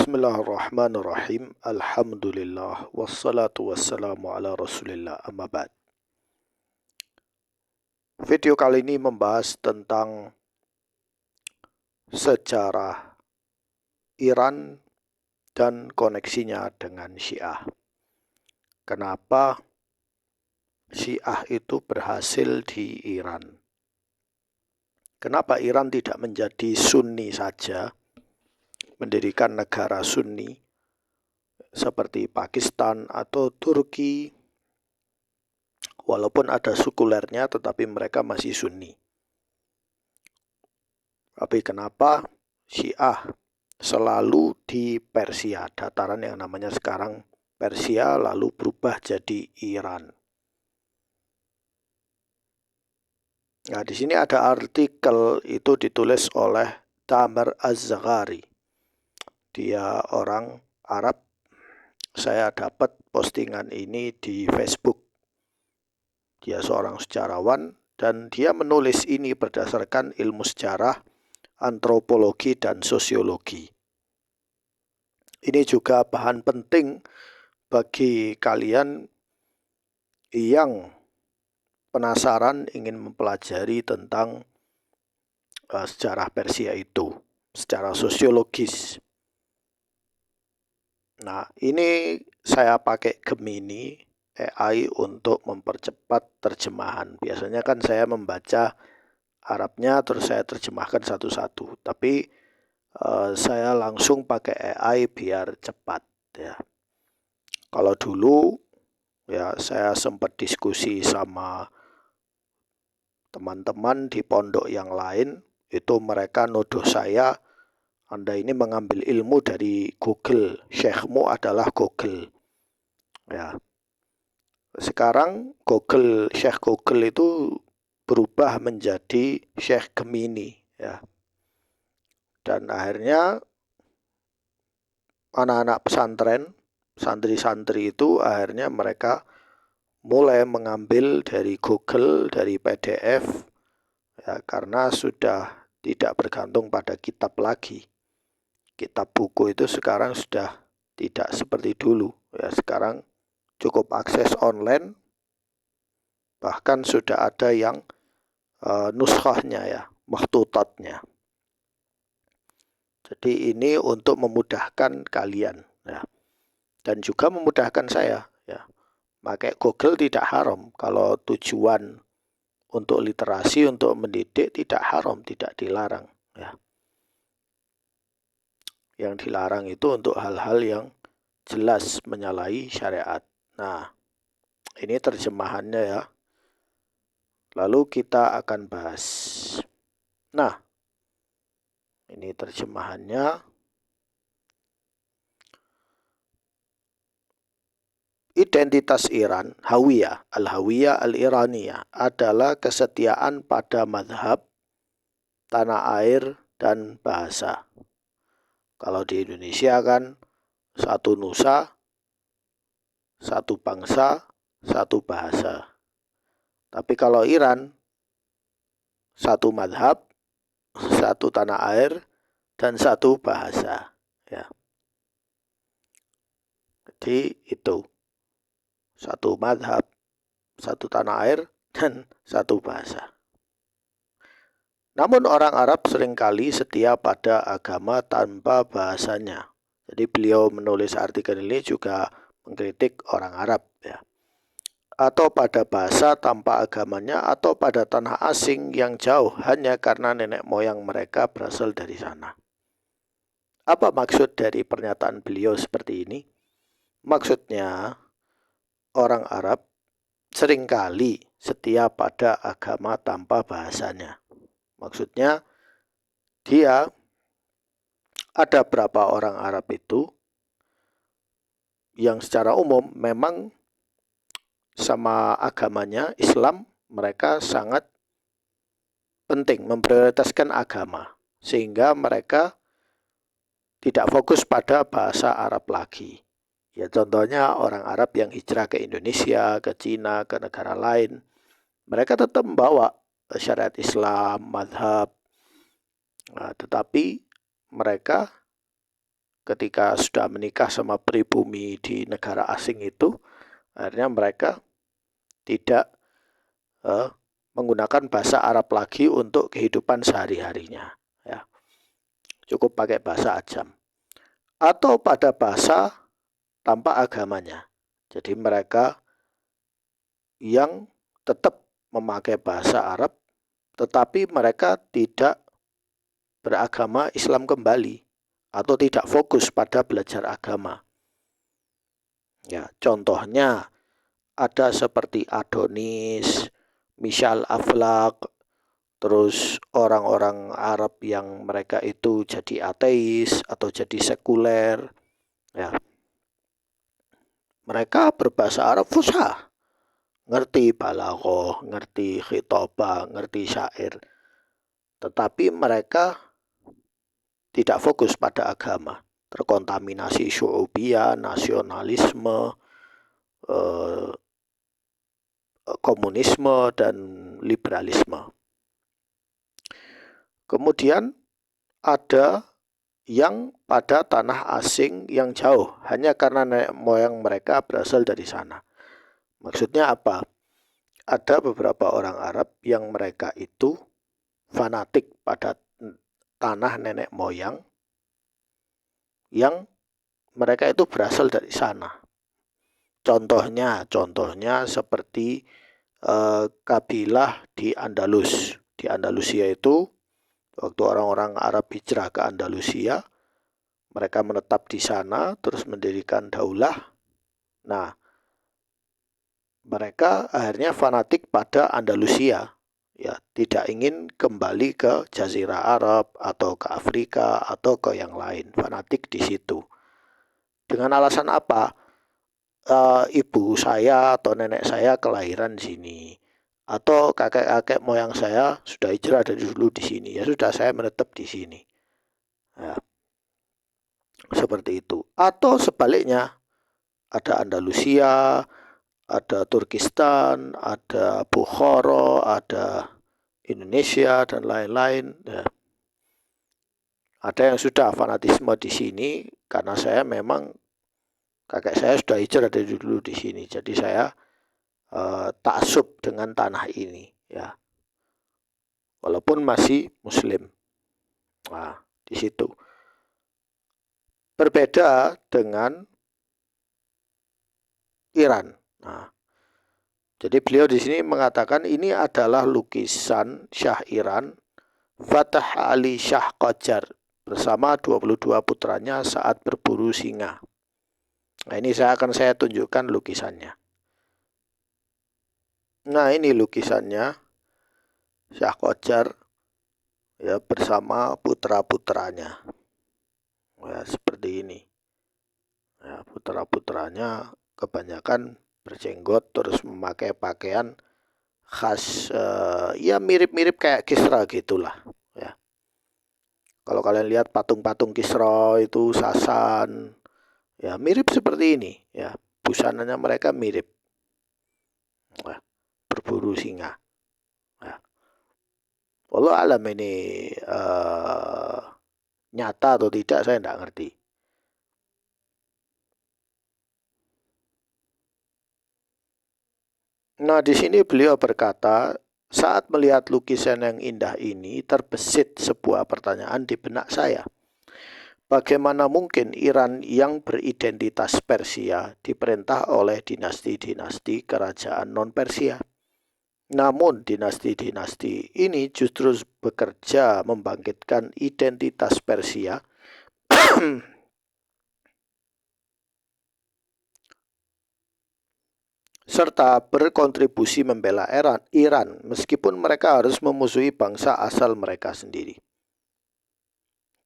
Bismillahirrahmanirrahim. Alhamdulillah. Wassalatu wassalamu ala rasulillah. Amma ba'd. Video kali ini membahas tentang sejarah Iran dan koneksinya dengan Syiah. Kenapa Syiah itu berhasil di Iran? Kenapa Iran tidak menjadi Sunni saja, mendirikan negara Sunni seperti Pakistan atau Turki, walaupun ada sekulernya tetapi mereka masih Sunni. Tapi kenapa Syiah selalu di Persia, dataran yang namanya sekarang Persia, lalu berubah jadi Iran? Nah, di sini ada artikel itu ditulis oleh Tamer Az-Zaghari. Dia orang Arab. Saya dapat postingan ini di Facebook. Dia seorang sejarawan dan dia menulis ini berdasarkan ilmu sejarah, antropologi, dan sosiologi. Ini juga bahan penting bagi kalian yang penasaran ingin mempelajari tentang sejarah Persia itu secara sosiologis. Nah, ini saya pakai Gemini AI untuk mempercepat terjemahan. Biasanya kan saya membaca Arabnya terus saya terjemahkan satu-satu, tapi saya langsung pakai AI biar cepat ya. Kalau dulu ya saya sempat diskusi sama teman-teman di pondok yang lain, itu mereka nuduh saya, Anda ini mengambil ilmu dari Google, syekhmu adalah Google. Ya. Sekarang Syekh Google itu berubah menjadi Syekh Gemini ya. Dan akhirnya anak-anak pesantren, santri-santri itu akhirnya mereka mulai mengambil dari Google, dari PDF ya, karena sudah tidak bergantung pada kitab lagi. Kitab buku itu sekarang sudah tidak seperti dulu ya. Sekarang cukup akses online, bahkan sudah ada yang nuskhahnya ya, makhtutatnya. Jadi ini untuk memudahkan kalian ya, dan juga memudahkan saya ya. Pakai Google tidak haram kalau tujuan untuk literasi, untuk mendidik, tidak haram, tidak dilarang ya. Yang dilarang itu untuk hal-hal yang jelas menyalahi syariat. Nah, ini terjemahannya ya. Lalu kita akan bahas. Nah, ini terjemahannya. Identitas Iran, Hawiyah, Al-Hawiyah Al-Iraniyah, adalah kesetiaan pada madhab, tanah air, dan bahasa. Kalau di Indonesia kan satu nusa, satu bangsa, satu bahasa. Tapi kalau Iran, satu madhab, satu tanah air, dan satu bahasa. Ya. Jadi itu. Satu madhab, satu tanah air, dan satu bahasa. Namun orang Arab seringkali setia pada agama tanpa bahasanya. Jadi beliau menulis artikel ini juga mengkritik orang Arab ya. Atau pada bahasa tanpa agamanya, atau pada tanah asing yang jauh hanya karena nenek moyang mereka berasal dari sana. Apa maksud dari pernyataan beliau seperti ini? Maksudnya orang Arab seringkali setia pada agama tanpa bahasanya. Maksudnya dia ada berapa orang Arab itu yang secara umum memang sama agamanya Islam, mereka sangat penting memprioritaskan agama, sehingga mereka tidak fokus pada bahasa Arab lagi. Ya, contohnya orang Arab yang hijrah ke Indonesia, ke Cina, ke negara lain, mereka tetap membawa syariat Islam, madhab, nah, tetapi mereka ketika sudah menikah sama pribumi di negara asing itu, akhirnya mereka tidak menggunakan bahasa Arab lagi untuk kehidupan sehari-harinya. Ya. Cukup pakai bahasa ajam. Atau pada bahasa tanpa agamanya. Jadi mereka yang tetap memakai bahasa Arab, tetapi mereka tidak beragama Islam kembali atau tidak fokus pada belajar agama. Ya, contohnya ada seperti Adonis, Michal Aflaq, terus orang-orang Arab yang mereka itu jadi ateis atau jadi sekuler. Ya. Mereka berbahasa Arab fusha, ngerti balaghah, ngerti khitobah, ngerti syair. Tetapi mereka tidak fokus pada agama, terkontaminasi syu'ubiyah, nasionalisme, komunisme, dan liberalisme. Kemudian ada yang pada tanah asing yang jauh, hanya karena nenek moyang mereka berasal dari sana. Maksudnya apa? Ada beberapa orang Arab yang mereka itu fanatik pada tanah nenek moyang, yang mereka itu berasal dari sana. Contohnya seperti kabilah di Andalus. Di Andalusia itu, waktu orang-orang Arab hijrah ke Andalusia, mereka menetap di sana, terus mendirikan daulah. Nah, mereka akhirnya fanatik pada Andalusia. Ya, tidak ingin kembali ke Jazirah Arab atau ke Afrika atau ke yang lain. Fanatik di situ. Dengan alasan apa? Ibu saya atau nenek saya kelahiran di sini, atau kakek-kakek moyang saya sudah hijrah dari dulu di sini. Ya sudah, saya menetap di sini. Ya, seperti itu. Atau sebaliknya, ada Andalusia, ada Turkistan, ada Bukhara, ada Indonesia, dan lain-lain. Ya. Ada yang sudah fanatisme di sini karena saya memang kakek saya sudah hijrah dari dulu di sini. Jadi saya taksub dengan tanah ini, ya. Walaupun masih Muslim. Nah, di situ. Berbeda dengan Iran. Nah, jadi beliau di sini mengatakan ini adalah lukisan Syah Iran Fatah Ali Shah Qajar bersama 22 putranya saat berburu singa. Nah, ini akan saya tunjukkan lukisannya. Nah, ini lukisannya Shah Qajar ya bersama putra-putranya. Ya, seperti ini. Ya, putra-putranya kebanyakan berjenggot, terus memakai pakaian khas, ya mirip-mirip kayak Kisra gitulah. Ya. Kalau kalian lihat patung-patung Kisra itu Sasan, ya mirip seperti ini. Ya, busananya mereka mirip. Ya, berburu singa. Ya. Wallahu alam ini nyata atau tidak saya tidak ngerti. Nah, di sini beliau berkata, saat melihat lukisan yang indah ini, terbesit sebuah pertanyaan di benak saya. Bagaimana mungkin Iran yang beridentitas Persia diperintah oleh dinasti-dinasti kerajaan non-Persia? Namun dinasti-dinasti ini justru bekerja membangkitkan identitas Persia serta berkontribusi membela Iran meskipun mereka harus memusuhi bangsa asal mereka sendiri.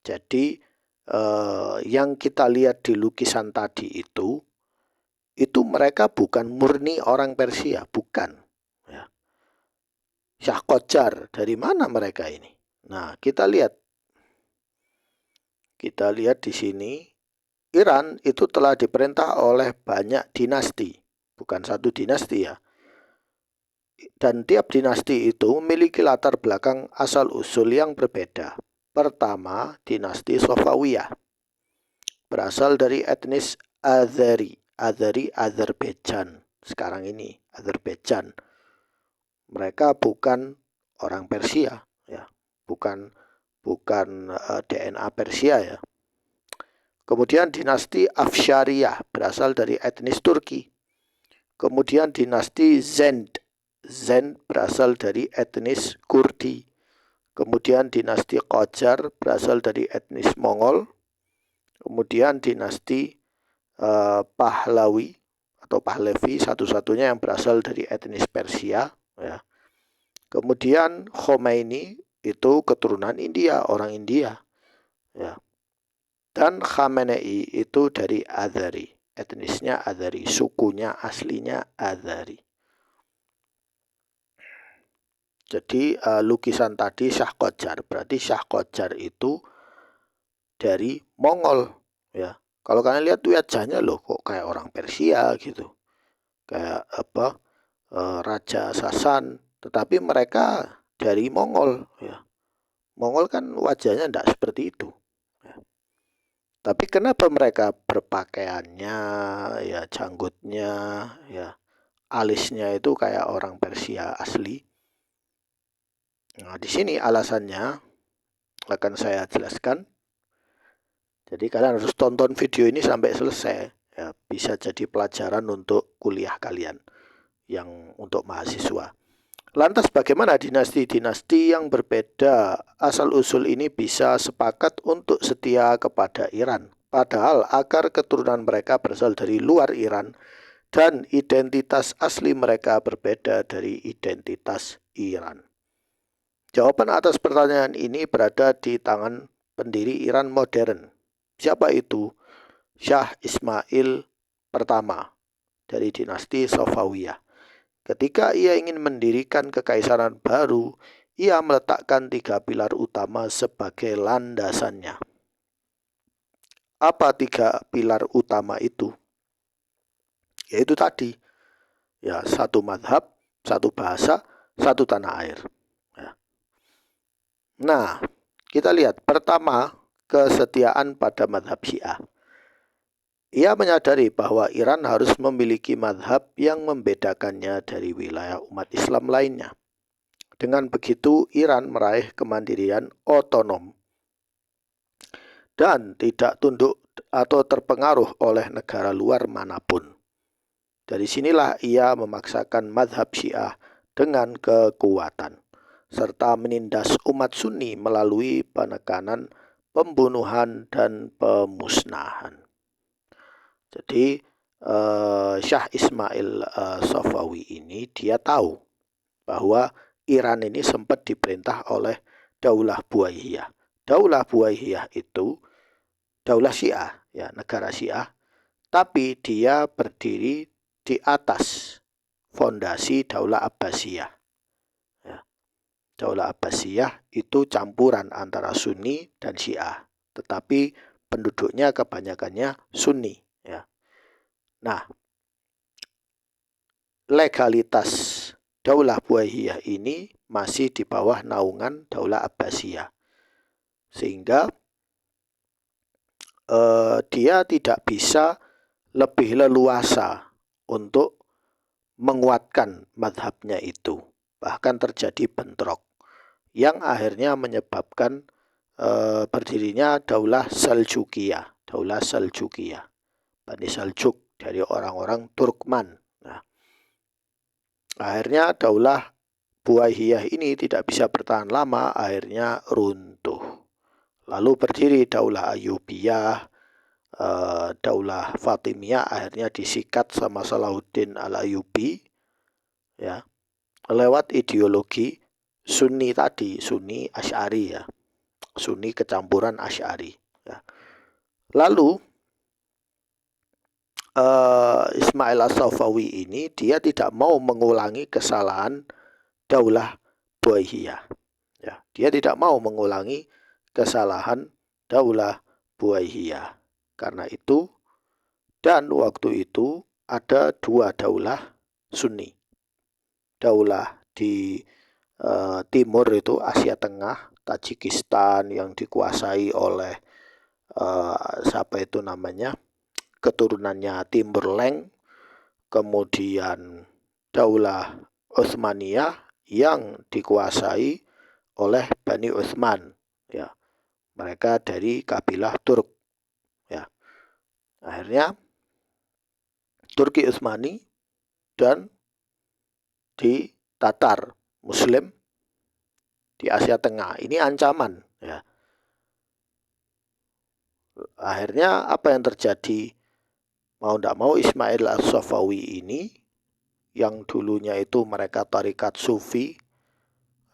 Jadi yang kita lihat di lukisan tadi itu mereka bukan murni orang Persia, bukan. Ya. Shah Qajar, dari mana mereka ini? Nah, kita lihat di sini, Iran itu telah diperintah oleh banyak dinasti. Bukan satu dinasti ya. Dan tiap dinasti itu memiliki latar belakang asal-usul yang berbeda. Pertama, dinasti Safawiyah. berasal dari etnis Azeri. Azerbaijan. Sekarang ini Azerbaijan. Mereka bukan orang Persia, ya, bukan DNA Persia, ya. Kemudian dinasti Afshariyah berasal dari etnis Turki. Kemudian dinasti Zend berasal dari etnis Kurdi. Kemudian dinasti Qajar berasal dari etnis Mongol. Kemudian dinasti Pahlavi atau Pahlavi satu-satunya yang berasal dari etnis Persia, ya. Kemudian Khomeini itu keturunan India, orang India, ya. Dan Khamenei itu dari Azeri, etnisnya Azeri, sukunya aslinya Azeri. Jadi lukisan tadi Shah Qajar, berarti Shah Qajar itu dari Mongol, ya. Kalau kalian lihat wajahnya loh kok kayak orang Persia gitu, kayak apa, Raja Sasan, tetapi mereka dari Mongol, ya. Mongol kan wajahnya tidak seperti itu, ya. Tapi kenapa mereka berpakaiannya, ya, janggutnya, ya, alisnya itu kayak orang Persia asli? Nah, di sini alasannya akan saya jelaskan. Jadi kalian harus tonton video ini sampai selesai, ya, bisa jadi pelajaran untuk kuliah kalian yang untuk mahasiswa. Lantas bagaimana dinasti-dinasti yang berbeda asal-usul ini bisa sepakat untuk setia kepada Iran? Padahal akar keturunan mereka berasal dari luar Iran dan identitas asli mereka berbeda dari identitas Iran. Jawaban atas pertanyaan ini berada di tangan pendiri Iran modern. Siapa itu? Shah Ismail pertama dari dinasti Safawiyah. Ketika ia ingin mendirikan kekaisaran baru, ia meletakkan 3 pilar utama sebagai landasannya. Apa 3 pilar utama itu? Yaitu tadi, ya, 1 madhab, 1 bahasa, 1 tanah air. Ya. Nah, kita lihat pertama, kesetiaan pada madhab Syiah. Ia menyadari bahwa Iran harus memiliki madhab yang membedakannya dari wilayah umat Islam lainnya. Dengan begitu, Iran meraih kemandirian otonom dan tidak tunduk atau terpengaruh oleh negara luar manapun. Dari sinilah ia memaksakan madhab Syiah dengan kekuatan, serta menindas umat Sunni melalui penekanan, pembunuhan, dan pemusnahan. Jadi Shah Ismail Safawi ini dia tahu bahwa Iran ini sempat diperintah oleh Daulah Buaihiyah. Daulah Buaihiyah itu daulah Syiah, ya, negara Syiah, tapi dia berdiri di atas fondasi Daulah Abbasiyah. Ya. Daulah Abbasiyah itu campuran antara Sunni dan Syiah, tetapi penduduknya kebanyakannya Sunni. Ya. Nah, legalitas Daulah Buaihiyah ini masih di bawah naungan Daulah Abbasiyah, sehingga dia tidak bisa lebih leluasa untuk menguatkan madhabnya itu. Bahkan terjadi bentrok yang akhirnya menyebabkan berdirinya Daulah Seljukiyah. Daulah Seljukiyah, Bani Seljuk, dari orang-orang Turkman. Nah, akhirnya Daulah Buaihiyah ini tidak bisa bertahan lama, akhirnya runtuh. Lalu berdiri Daulah Ayyubiyah, Daulah Fatimiyah akhirnya disikat sama Salahuddin Al-Ayyubi, ya, lewat ideologi Sunni tadi, Sunni Asy'ari, ya, Sunni kecampuran Asy'ari. Ya. Lalu Ismail As-Safawi ini dia tidak mau mengulangi kesalahan Daulah Buaihiyah. Ya, dia tidak mau mengulangi kesalahan Daulah Buaihiyah. Karena itu, dan waktu itu ada 2 daulah Sunni. Daulah di timur itu Asia Tengah, Tajikistan yang dikuasai oleh siapa itu namanya, keturunannya Timberland, kemudian Daulah Utsmaniyah yang dikuasai oleh Bani Utsman, ya, mereka dari kabilah Turk, ya. Akhirnya Turki Utsmani dan di Tatar Muslim di Asia Tengah ini ancaman, ya. Akhirnya apa yang terjadi? Mau tidak mau Ismail As-Safawi ini yang dulunya itu mereka tarekat Sufi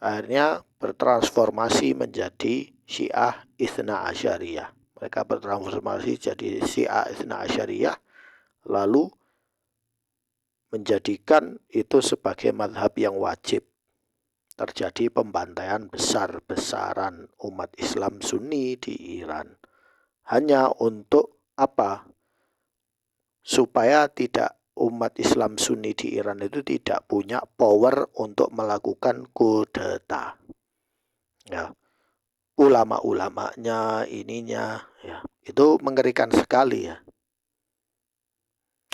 akhirnya bertransformasi menjadi Syiah Itsna Asyariyah. Mereka bertransformasi jadi Syiah Itsna Asyariyah, lalu menjadikan itu sebagai madhab yang wajib. Terjadi pembantaian besar-besaran umat Islam Sunni di Iran. Hanya untuk apa? Supaya tidak umat Islam Sunni di Iran itu tidak punya power untuk melakukan kudeta. Ya, ulama-ulamanya, ininya, ya, itu mengerikan sekali, ya.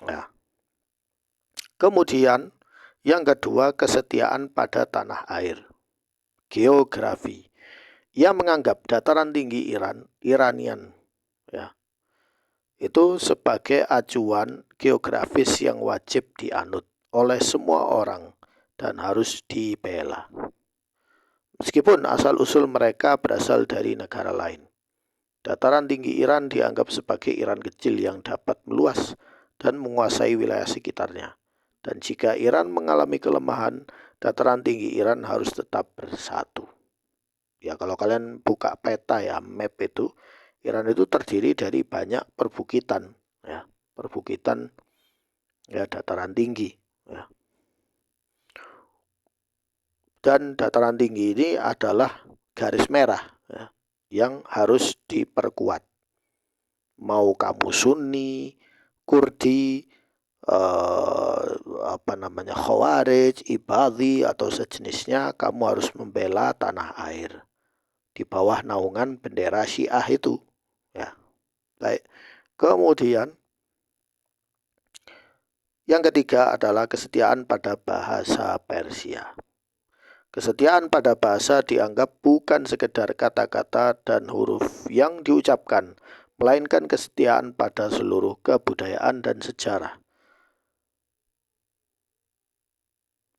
Ya. Kemudian yang kedua, kesetiaan pada tanah air. Geografi. Ia menganggap dataran tinggi Iranian, ya, itu sebagai acuan geografis yang wajib dianut oleh semua orang dan harus dibela. Meskipun asal-usul mereka berasal dari negara lain. Dataran tinggi Iran dianggap sebagai Iran kecil yang dapat meluas dan menguasai wilayah sekitarnya. Dan jika Iran mengalami kelemahan, dataran tinggi Iran harus tetap bersatu. Ya, kalau kalian buka peta, ya, map itu, Iran itu terdiri dari banyak perbukitan, ya, perbukitan, ya, dataran tinggi, ya. Dan dataran tinggi ini adalah garis merah, ya, yang harus diperkuat. Mau kamu Sunni, Kurdi, Khawarij, Ibadhi atau sejenisnya, kamu harus membela tanah air di bawah naungan bendera Syiah itu, ya. Baik. Kemudian yang ketiga adalah kesetiaan pada bahasa Persia. Kesetiaan pada bahasa dianggap bukan sekedar kata-kata dan huruf yang diucapkan, melainkan kesetiaan pada seluruh kebudayaan dan sejarah.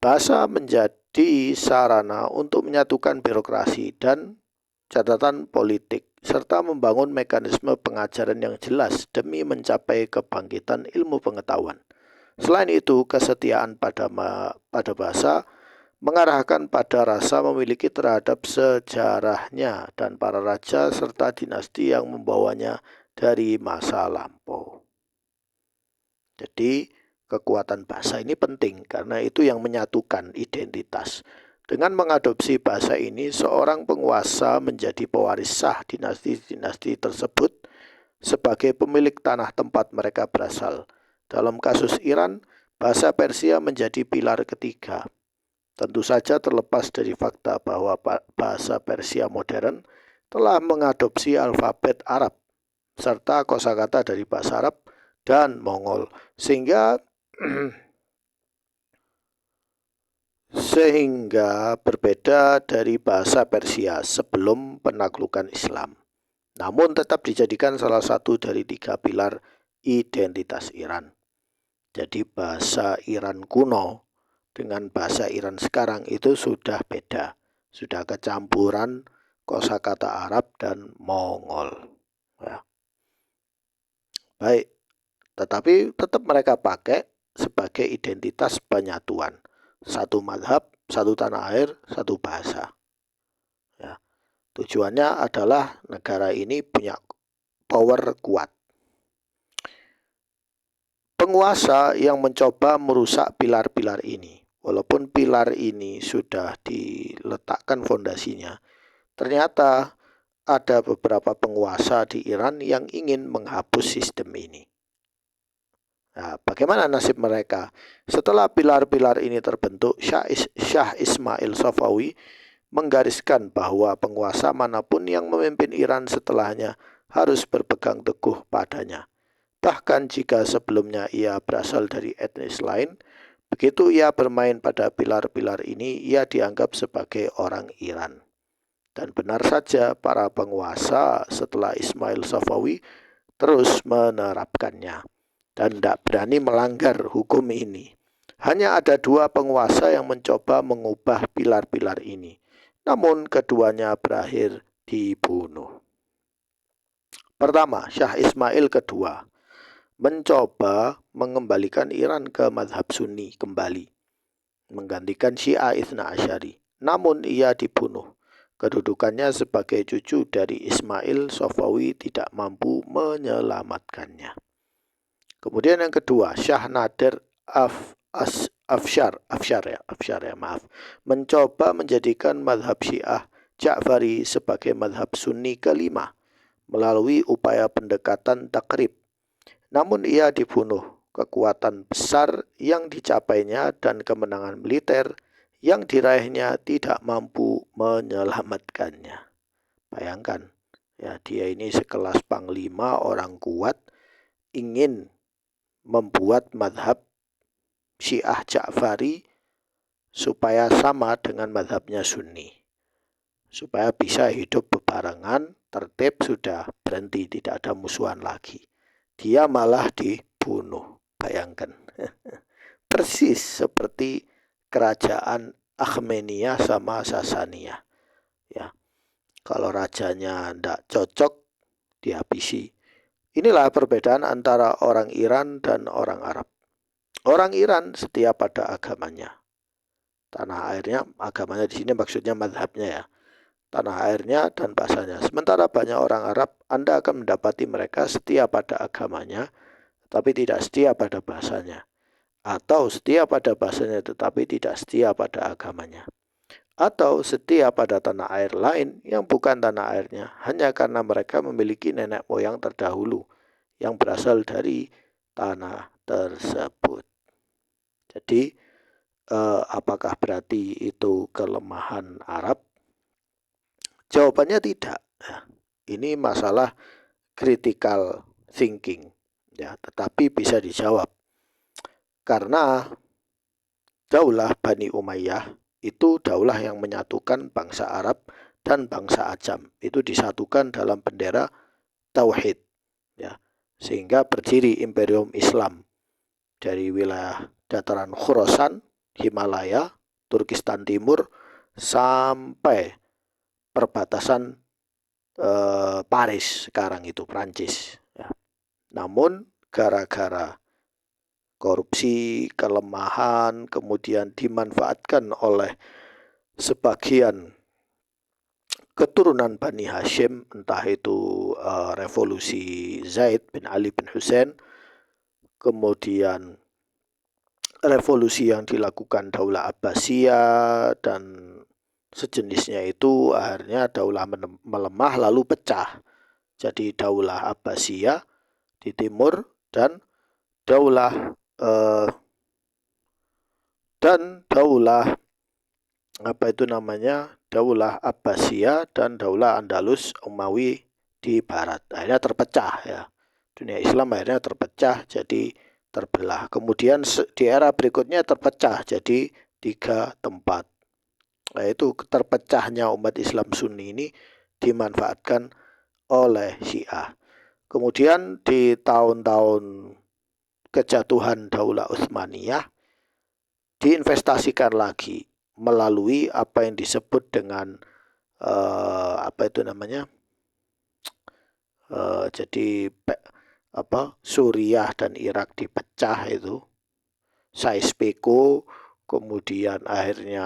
Bahasa menjadi sarana untuk menyatukan birokrasi dan catatan politik, serta membangun mekanisme pengajaran yang jelas demi mencapai kebangkitan ilmu pengetahuan. Selain itu, kesetiaan pada bahasa mengarahkan pada rasa memiliki terhadap sejarahnya dan para raja serta dinasti yang membawanya dari masa lampau. Jadi kekuatan bahasa ini penting karena itu yang menyatukan identitas. Dengan mengadopsi bahasa ini, seorang penguasa menjadi pewaris sah dinasti-dinasti tersebut sebagai pemilik tanah tempat mereka berasal. Dalam kasus Iran, bahasa Persia menjadi pilar ketiga. Tentu saja terlepas dari fakta bahwa bahasa Persia modern telah mengadopsi alfabet Arab serta kosakata dari bahasa Arab dan Mongol, sehingga berbeda dari bahasa Persia sebelum penaklukan Islam. Namun tetap dijadikan salah satu dari tiga pilar identitas Iran. Jadi bahasa Iran kuno dengan bahasa Iran sekarang itu sudah beda, sudah kecampuran kosakata Arab dan Mongol, ya. Baik, tetapi tetap mereka pakai sebagai identitas penyatuan, satu madhab, satu tanah air, satu bahasa, ya. Tujuannya adalah negara ini punya power kuat. Penguasa yang mencoba merusak pilar-pilar ini, walaupun pilar ini sudah diletakkan fondasinya, ternyata ada beberapa penguasa di Iran yang ingin menghapus sistem ini. Nah, bagaimana nasib mereka? Setelah pilar-pilar ini terbentuk, Syah Ismail Safawi menggariskan bahwa penguasa manapun yang memimpin Iran setelahnya harus berpegang teguh padanya. Bahkan jika sebelumnya ia berasal dari etnis lain, begitu ia bermain pada pilar-pilar ini, ia dianggap sebagai orang Iran. Dan benar saja para penguasa setelah Ismail Safawi terus menerapkannya dan tidak berani melanggar hukum ini. Hanya ada dua penguasa yang mencoba mengubah pilar-pilar ini, namun keduanya berakhir dibunuh. Pertama, Syah Ismail kedua mencoba mengembalikan Iran ke mazhab Sunni kembali, menggantikan Syiah Itsna Asyari. Namun ia dibunuh. Kedudukannya sebagai cucu dari Ismail Safawi tidak mampu menyelamatkannya. Kemudian yang kedua, Syah Nadir Afsyar mencoba menjadikan mazhab Syiah Ja'fari sebagai mazhab Sunni kelima melalui upaya pendekatan takrib. Namun ia dibunuh. Kekuatan besar yang dicapainya dan kemenangan militer yang diraihnya tidak mampu menyelamatkannya. Bayangkan, ya, dia ini sekelas panglima, orang kuat, ingin membuat mazhab Syiah Ja'fari supaya sama dengan mazhabnya Sunni, supaya bisa hidup bebarengan, tertib, sudah berhenti, tidak ada musuhan lagi. Dia malah dibunuh. Bayangkan, persis seperti kerajaan Akhmeniyah sama Sasaniyah. Ya, kalau rajanya tidak cocok, dihabisi. Inilah perbedaan antara orang Iran dan orang Arab. Orang Iran setia pada agamanya, tanah airnya, agamanya di sini maksudnya mazhabnya ya, tanah airnya dan bahasanya. Sementara banyak orang Arab, Anda akan mendapati mereka setia pada agamanya, tapi tidak setia pada bahasanya, atau setia pada bahasanya tetapi tidak setia pada agamanya, atau setia pada tanah air lain yang bukan tanah airnya hanya karena mereka memiliki nenek moyang terdahulu yang berasal dari tanah tersebut. Jadi apakah berarti itu kelemahan Arab? Jawabannya tidak. Ini masalah critical thinking. Ya, tetapi bisa dijawab. Karena daulah Bani Umayyah itu daulah yang menyatukan bangsa Arab dan bangsa Ajam. Itu disatukan dalam bendera Tauhid. Ya, sehingga berdiri Imperium Islam dari wilayah dataran Khurasan, Himalaya, Turkistan Timur, sampai perbatasan Paris sekarang itu, Prancis. Ya. Namun gara-gara korupsi, kelemahan, kemudian dimanfaatkan oleh sebagian keturunan Bani Hashim, entah itu revolusi Zaid bin Ali bin Hussein, kemudian revolusi yang dilakukan Daulah Abbasiyah dan sejenisnya itu, akhirnya daulah melemah lalu pecah. Jadi Daulah Abbasiyah di timur dan daulah Daulah Abbasiyah dan Daulah Andalus Umawi di barat. Akhirnya terpecah ya. Dunia Islam akhirnya terpecah jadi terbelah. Kemudian di era berikutnya terpecah jadi 3 tempat. Nah, itu terpecahnya umat Islam Sunni ini dimanfaatkan oleh Syiah. Kemudian di tahun-tahun kejatuhan Daulah Utsmaniyah diinvestasikan lagi melalui apa yang disebut dengan jadi Suriah dan Irak dipecah itu, Sykes-Picot, kemudian akhirnya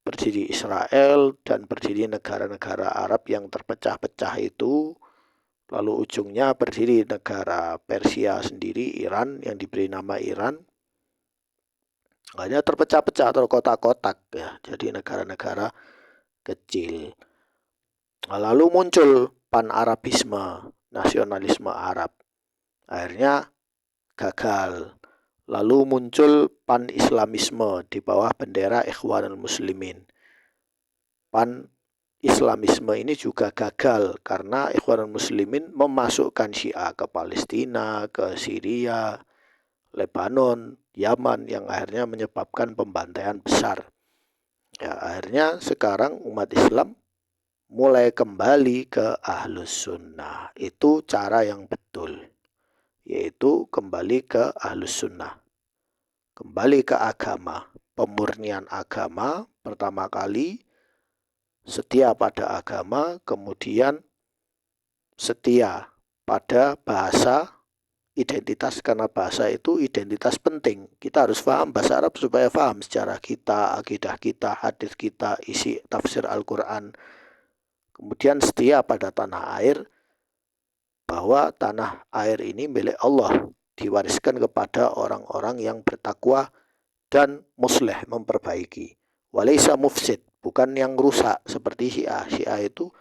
berdiri Israel dan berdiri negara-negara Arab yang terpecah-pecah itu. Lalu ujungnya berdiri negara Persia sendiri, Iran, yang diberi nama Iran. Hanya terpecah-pecah atau kotak-kotak ya, jadi negara-negara kecil. Lalu muncul pan-Arabisme, nasionalisme Arab. Akhirnya gagal. Lalu muncul pan-Islamisme di bawah bendera Ikhwanul Muslimin. Pan Islamisme ini juga gagal karena Ikhwanul Muslimin memasukkan Syiah ke Palestina, ke Syria, Lebanon, Yaman yang akhirnya menyebabkan pembantaian besar. Ya, akhirnya sekarang umat Islam mulai kembali ke Ahlus Sunnah. Itu cara yang betul, yaitu kembali ke Ahlus Sunnah. Kembali ke agama, pemurnian agama pertama kali, setia pada agama, kemudian setia pada bahasa, identitas, karena bahasa itu identitas penting. Kita harus paham bahasa Arab supaya paham sejarah kita, akidah kita, hadis kita, isi tafsir Al-Quran. Kemudian setia pada tanah air, bahwa tanah air ini milik Allah, diwariskan kepada orang-orang yang bertakwa dan musleh, memperbaiki. Walaysa mufsid, bukan yang rusak seperti Syiah. Syiah itu,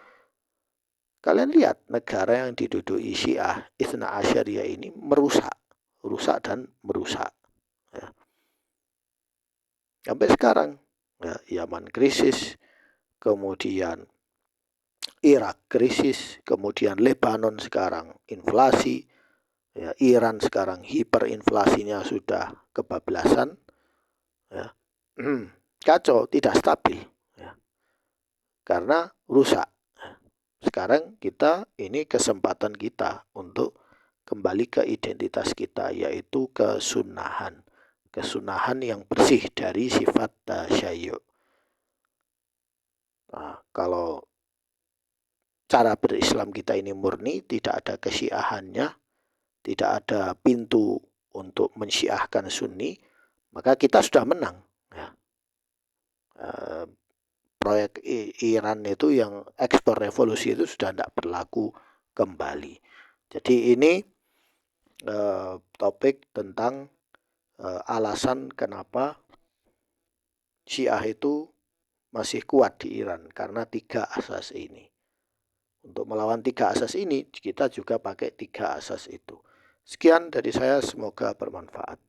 kalian lihat negara yang diduduki Syiah, Itsna Asyariyah ini merusak, rusak dan merusak. Ya. Sampai sekarang, ya, Yaman krisis, kemudian Irak krisis, kemudian Lebanon sekarang inflasi, ya, Iran sekarang hiperinflasinya sudah kebablasan, ya. Kacau, tidak stabil, ya, karena rusak. Sekarang kita, ini kesempatan kita untuk kembali ke identitas kita, yaitu kesunahan. Kesunahan yang bersih dari sifat tasyayyu'. Nah, kalau cara berislam kita ini murni, tidak ada kesyiahannya, tidak ada pintu untuk mensyiahkan Sunni, maka kita sudah menang. Ya. Proyek Iran itu yang ekspor revolusi itu sudah tidak berlaku kembali. Jadi ini topik tentang alasan kenapa Syiah itu masih kuat di Iran, karena 3 asas ini. Untuk melawan 3 asas ini, kita juga pakai 3 asas itu. Sekian dari saya, semoga bermanfaat.